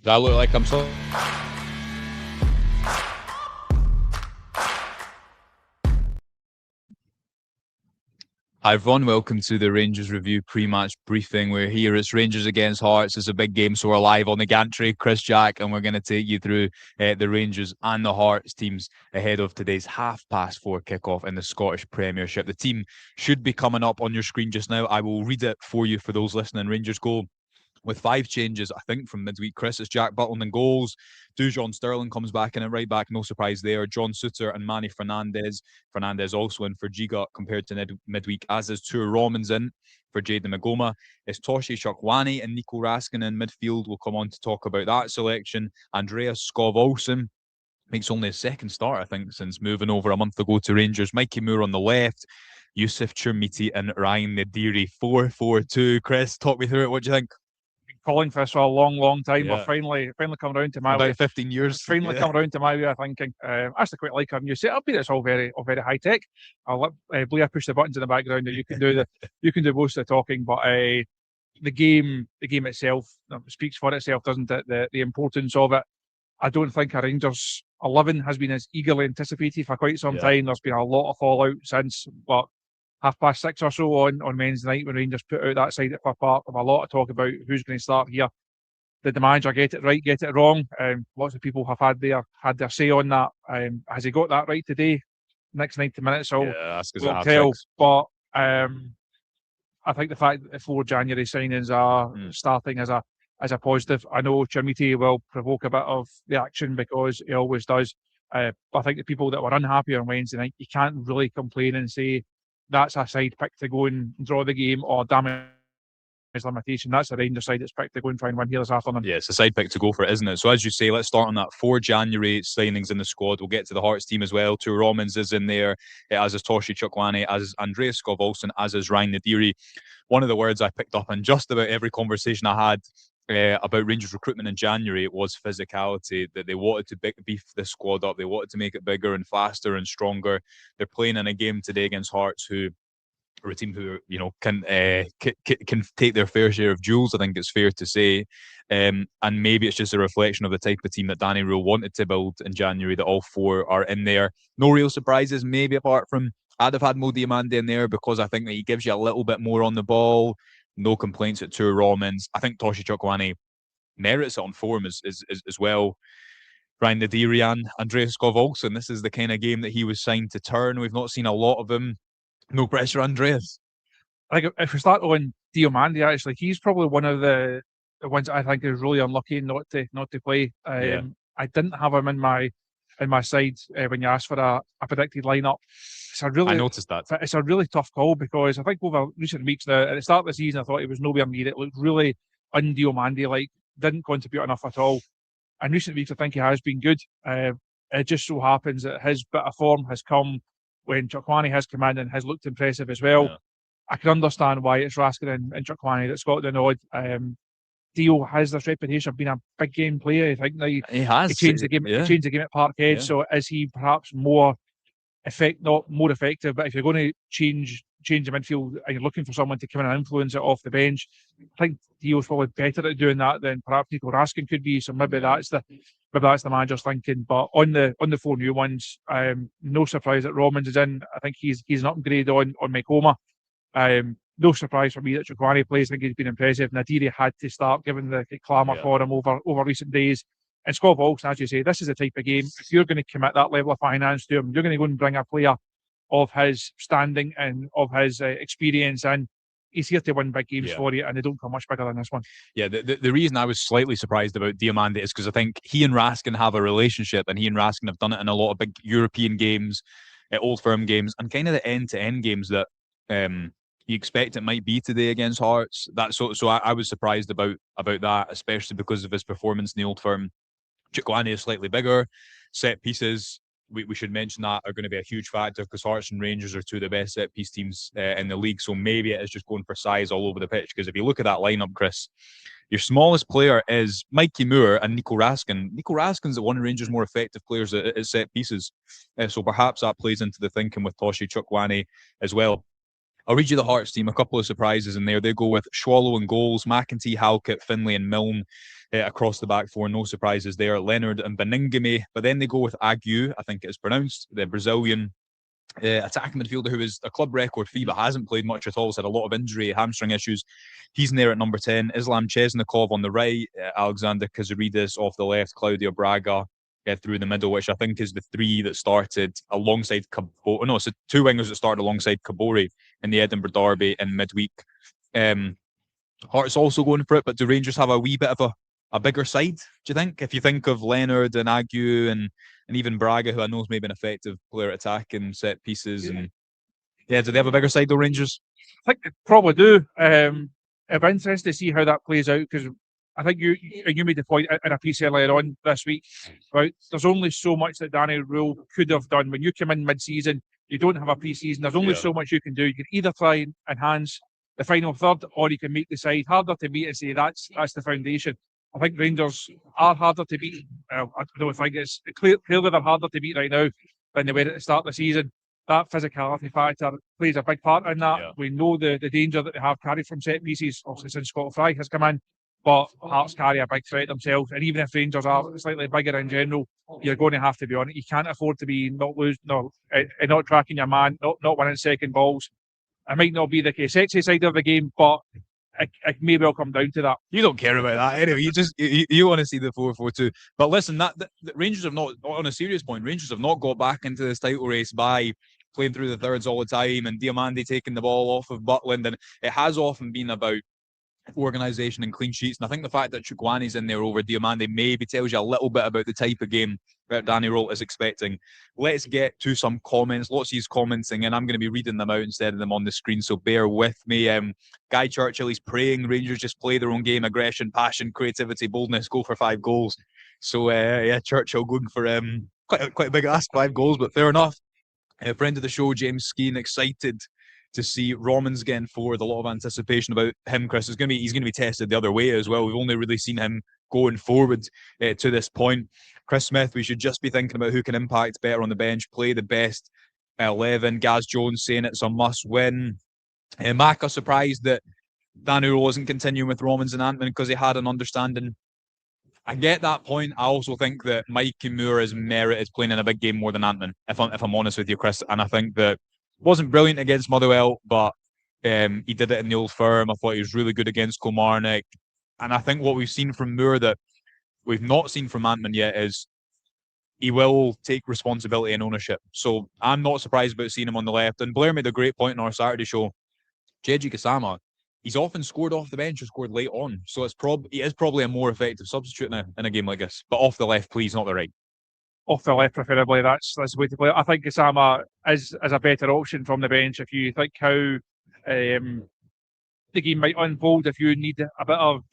Do I look like I'm so? Hi everyone, welcome to the Rangers Review pre-match briefing. We're here, it's Rangers against Hearts. It's a big game, so we're live on the gantry. Chris Jack, and we're going to take you through the Rangers and the Hearts teams ahead of today's 4:30 kickoff in the Scottish Premiership. The team should be coming up on your screen just now. I will read it for you for those listening. Rangers go with 5 changes, I think, from midweek. Chris, it's Jack Butland in goals. Dujon Sterling comes back in at right back, no surprise there. John Suter and Manny Fernandez. Fernandez also in for Giga compared to midweek, as is Tua Romans in for Jayden Magoma. It's Toshi Chukwani and Nico Raskin in midfield. We'll come on to talk about that selection. Andreas Skov Olsen makes only his second start, I think, since moving over a month ago to Rangers. Mikey Moore on the left. Yusuf Chirmiti and Ryan Nadiri. 4-4-2. Chris, talk me through it. What do you think? Calling for this for a long time, but finally come around to my about way. 15 years. Finally come around to my way of thinking. Actually quite like our new setup here. It's all very high tech. I'll let Blair push the buttons in the background that you can do most of the talking. But the game itself speaks for itself, doesn't it? The importance of it. I don't think a Rangers 11 has been as eagerly anticipated for quite some time. There's been a lot of fallout since, but 6:30 or so on Wednesday night when Rangers put out that side at Cliff Park. There's a lot of talk about who's going to start here. Did the manager get it right, get it wrong? Lots of people have had their say on that. Has he got that right today? Next 90 minutes, so we'll tell. But I think the fact that the 4 January signings are starting as a positive. I know Chirmiti will provoke a bit of reaction because he always does. But I think the people that were unhappy on Wednesday night, you can't really complain and say that's a side pick to go and draw the game or damage limitation. That's a Rangers side that's picked to go and try and win here this afternoon. Yeah, it's a side pick to go for it, isn't it? So as you say, let's start on that 4 January signings in the squad. We'll get to the Hearts team as well. Tua Romans is in there, as is Toshi Chukwani, as is Andreas Skov Olsen, as is Ryan Nadiri. One of the words I picked up in just about every conversation I had about Rangers recruitment in January was physicality, that they wanted to beef the squad up. They wanted to make it bigger and faster and stronger. They're playing in a game today against Hearts, who are a team who can take their fair share of duels. I think it's fair to say, and maybe it's just a reflection of the type of team that Danny Rule wanted to build in January. That all 4 are in there. No real surprises, maybe apart from I'd have had Mo Diamande in there because I think that he gives you a little bit more on the ball. No complaints at Tua Romans. I think Toshi Chukwani merits it on form as well. Ryan Nadiri and Andreas Skov Olsen. This is the kind of game that he was signed to turn. We've not seen a lot of him. No pressure, Andreas. I think if we start on Diamande, actually, he's probably one of the ones I think is really unlucky not to play. I didn't have him in my side when you asked for a predicted lineup. I noticed that. It's a really tough call because I think over recent weeks now, at the start of the season, I thought he was nowhere near it. Looked really un-Diamande-like, didn't contribute enough at all. In recent weeks, I think he has been good. It just so happens that his bit of form has come when Chukwani has come in and has looked impressive as well. Yeah. I can understand why it's Raskin and Chukwani that's got the nod. Dio has this reputation of being a big game player. I think he has. He changed the game. He changed the game at Parkhead. Yeah. So is he perhaps not more effective? But if you're going to change the midfield and you're looking for someone to come in and influence it off the bench, I think Dio's probably better at doing that than perhaps Nico Raskin could be. So maybe that's the manager's thinking. But on the 4 new ones, no surprise that Romans is in. I think he's an upgrade on Makoma. No surprise for me that Chukwani plays. I think he's been impressive. Nadiri had to start, given the clamour for him over recent days. And Skov Olsen, as you say, this is the type of game. If you're going to commit that level of finance to him, you're going to go and bring a player of his standing and of his experience in. He's here to win big games for you, and they don't come much bigger than this one. Yeah, the reason I was slightly surprised about Diamande is because I think he and Raskin have a relationship, and he and Raskin have done it in a lot of big European games, Old Firm games, and kind of the end-to-end games that you expect it might be today against Hearts. So I was surprised about that, especially because of his performance in the Old Firm. Chukwani is slightly bigger. Set pieces, we should mention that, are going to be a huge factor because Hearts and Rangers are 2 of the best set piece teams in the league. So maybe it is just going for size all over the pitch. Because if you look at that lineup, Chris, your smallest player is Mikey Moore and Nico Raskin. Nico Raskin's one of Rangers' more effective players at set pieces. So perhaps that plays into the thinking with Toshi Chukwani as well. I'll read you the Hearts team. A couple of surprises in there. They go with Swallow and goals, McEntee, Halkett, Finlay and Milne across the back four. No surprises there. Leonard and Beningame. But then they go with Agu, I think it is pronounced, the Brazilian attacking midfielder who is a club record fee but hasn't played much at all. He's had a lot of injury, hamstring issues. He's in there at number 10. Islam Chesnikov on the right, Alexander Kazaridis off the left, Claudio Braga through the middle, which I think is the three that started alongside Kabori. No, it's the two wingers that started alongside Kabori in the Edinburgh Derby in midweek. Hearts also going for it, but do Rangers have a wee bit of a bigger side, do you think? If you think of Leonard and Agu and even Braga, who I know is maybe an effective player at attack and set pieces. And do they have a bigger side though, Rangers? I think they probably do. It'll be interesting to see how that plays out, because I think you made the point in a piece earlier on this week about there's only so much that Danny Rule could have done. When you come in mid-season, you don't have a pre-season, there's only so much you can do. You can either try and enhance the final third, or you can make the side harder to beat and say that's the foundation. I think Rangers are harder to beat. I don't think it's clearly they're harder to beat right now than they were at the start of the season. That physicality factor plays a big part in that. We know the danger that they have carried from set pieces, obviously since Scott Fry has come in, but Hearts carry a big threat themselves. And even if Rangers are slightly bigger in general, you're going to have to be on it. You can't afford to be not tracking your man, not winning second balls. It might not be the sexy side of the game, but it may well come down to that. You don't care about that anyway. You want to see the 4-4-2. But listen, that Rangers have not, on a serious point, Rangers have not got back into this title race by playing through the thirds all the time and Diamande taking the ball off of Butland. And it has often been about organisation and clean sheets. And I think the fact that Chukwuene's in there over Diamande maybe tells you a little bit about the type of game that Danny Rolt is expecting. Let's get to some comments. Lots of you commenting, and I'm going to be reading them out instead of them on the screen, so bear with me. Guy Churchill, he's praying Rangers just play their own game, aggression, passion, creativity, boldness, go for 5 goals. So Churchill going for quite a big ask, 5 goals, but fair enough. Friend of the show, James Skeen, excited to see Romans getting forward. A lot of anticipation about him, Chris. He's going to be tested the other way as well. We've only really seen him going forward to this point. Chris Smith, we should just be thinking about who can impact better on the bench, play the best 11. Gaz Jones saying it's a must-win. Mac, surprised that Danny Rowe wasn't continuing with Romans and Antman because he had an understanding. I get that point. I also think that Mikey Moore is merited playing in a big game more than Antman, if I'm honest with you, Chris. And I think that wasn't brilliant against Motherwell, but he did it in the Old Firm. I thought he was really good against Kilmarnock. And I think what we've seen from Moore that we've not seen from Antman yet is he will take responsibility and ownership. So I'm not surprised about seeing him on the left. And Blair made a great point in our Saturday show. Jeji Kasama, he's often scored off the bench or scored late on. So he is probably a more effective substitute in a game like this. But off the left, please, not the right. Off the left, preferably. That's the way to play it. I think Kasama is a better option from the bench if you think how the game might unfold. If you need a bit of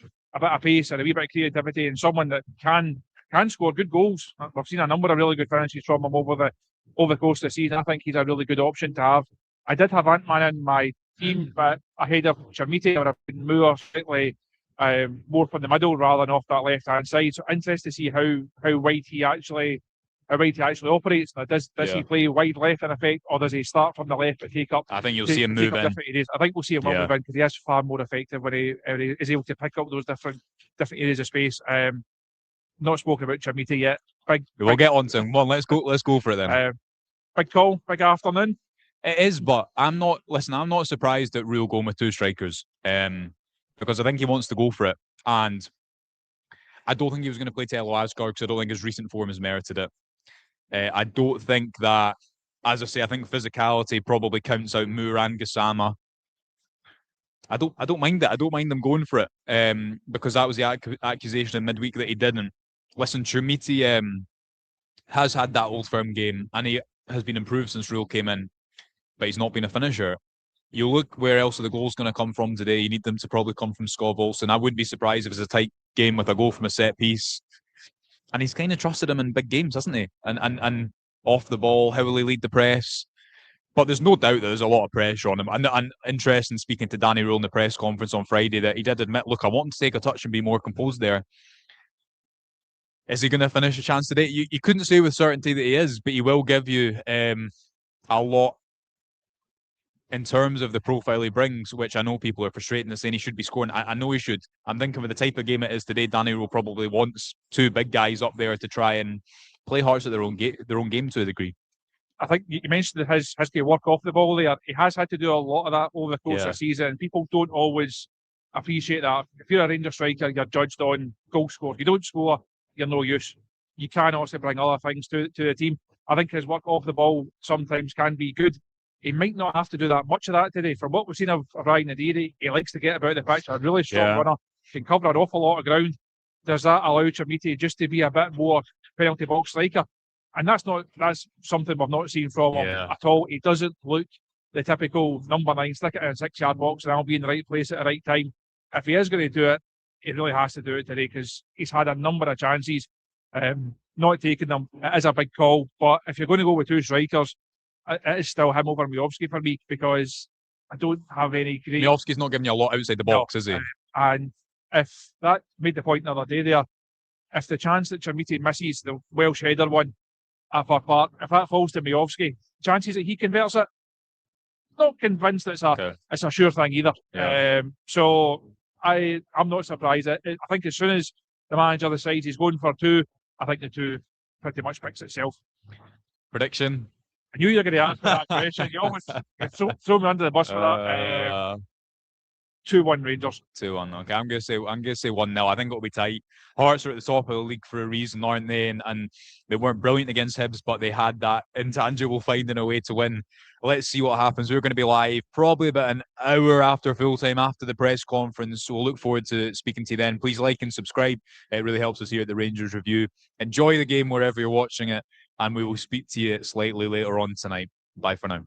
pace and a wee bit of creativity, and someone that can score good goals. I've seen a number of really good finishes from him over the course of the season. I think he's a really good option to have. I did have Antman in my team, but ahead of Chermiti, or Moore slightly more from the middle rather than off that left hand side. So interested to see how wide he actually operates. Now, does he play wide left in effect, or does he start from the left but take up? I think you'll see him move in. I think we'll see him move in because he is far more effective when he is able to pick up those different areas of space. Not spoken about Chermiti yet. We'll get on to him. Come on, let's go for it then. Big call, big afternoon. It is, but I'm not surprised that Rio going with 2 strikers, because I think he wants to go for it, and I don't think he was going to play Tello Asgard because I don't think his recent form has merited it. I don't think that, as I say, I think physicality probably counts out Moore and Gassama. I don't mind it. I don't mind them going for it, because that was the accusation in midweek that he didn't. Listen, Chermiti has had that Old Firm game, and he has been improved since Rule came in, but he's not been a finisher. You look where else are the goals going to come from today. You need them to probably come from Scott Olsen. I wouldn't be surprised if it's a tight game with a goal from a set piece. And he's kind of trusted him in big games, hasn't he? And off the ball, how will he lead the press? But there's no doubt that there's a lot of pressure on him. And interesting speaking to Danny Rule in the press conference on Friday that he did admit, look, I want him to take a touch and be more composed there. Is he going to finish a chance today? You couldn't say with certainty that he is, but he will give you a lot in terms of the profile he brings, which I know people are frustrating and saying he should be scoring. I know he should. I'm thinking with the type of game it is today, Danny will probably wants two big guys up there to try and play Hearts at their own game to a degree. I think you mentioned his history of work off the ball there. He has had to do a lot of that over the course of the season, and people don't always appreciate that. If you're a Rangers striker, you're judged on goal score. If you don't score, you're no use. You can also bring other things to the team. I think his work off the ball sometimes can be good. He might not have to do that much of that today. From what we've seen of Ryan Nadiri, he likes to get about the pitch, a really strong runner, can cover an awful lot of ground. Does that allow Chermiti just to be a bit more penalty box striker? And that's something we've not seen from him at all. He doesn't look the typical number 9, stick it in a 6-yard box and I'll be in the right place at the right time. If he is going to do it, he really has to do it today because he's had a number of chances, not taking them. It is a big call, but if you're going to go with two strikers, it is still him over Miovski for me because I don't have any great... Miovski's not giving you a lot outside the box, is he? And if that made the point the other day there, if the chance that Chermiti misses the Welsh header one at Fir Park, if that falls to Miovski, chances that he converts it, not convinced it's a sure thing either. So I'm not surprised. I think as soon as the manager decides he's going for two, I think the two pretty much picks itself. Prediction? I knew you were going to answer that question. You always throw me under the bus for that. 2-1 Rangers. 2-1. Okay, I'm gonna say 1-0. I think it'll be tight. Hearts are at the top of the league for a reason, aren't they? And they weren't brilliant against Hibs, but they had that intangible finding a way to win. Let's see what happens. We're going to be live probably about an hour after full time after the press conference, so we'll look forward to speaking to you then. Please like and subscribe. It really helps us here at the Rangers Review. Enjoy the game wherever you're watching it, and we will speak to you slightly later on tonight. Bye for now.